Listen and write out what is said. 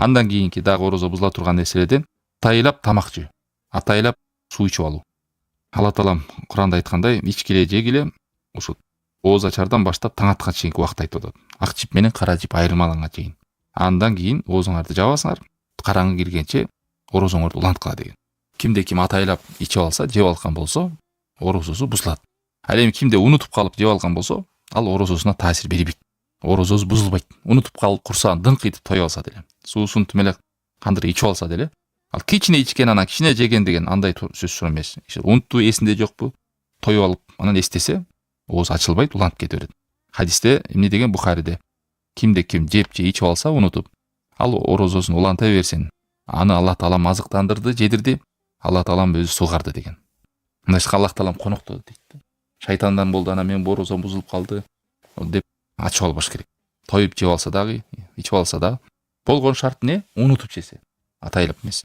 Андан кийинки дагы орозо бузула турган нерселерден атайлап тамак жөө, атайлап суу ичип алуу. Алла таалам Куранда айткандай, ичкиле жегиле ушу ооз ачардан баштап таң атканга чейинки убакытты айтып атат. Ак жип менен кара жип айырмаланганга чейин. Андан кийин оозуңарды жабасыңар, караңгы киргенче орозоңорду уланткыла деген. Кимде ким атайлап ичип алса, жеп алган болсо, орозосу бузулат. Ал эми кимде унутуп калып жеп алган болсо, ал орозосуна таасир бербейт. Орозосу бузулбайт. Унутуп калып курсагын дыңк этип тоюп алса деле, суусун тим эле кандырып ичип алса деле, ал кичине ичкен анан кичине жеген деген андай сөзсүз эмес. Унутту, эсинде жокпу, тоюп алып анан эстесе, ооз ачылбайт, уланып кете берет. Хадисте эмне деген, Бухариде, кимде ким жеп же ичип алса унутуп, ал орозосун уланта берсин, аны Аллах Таалам азыктандырды, жедирди, Аллах Таалам өзү сугарды деген. Мындайча Аллах Таалам коноктоду дейт. Шайтандан болду, ана мен орозом бузулуп калды деп ачып албаш керек. Тоюп жеп алса дагы, ичип алса да болгон шарт не? Унутуп жесе. Атайлап эмес.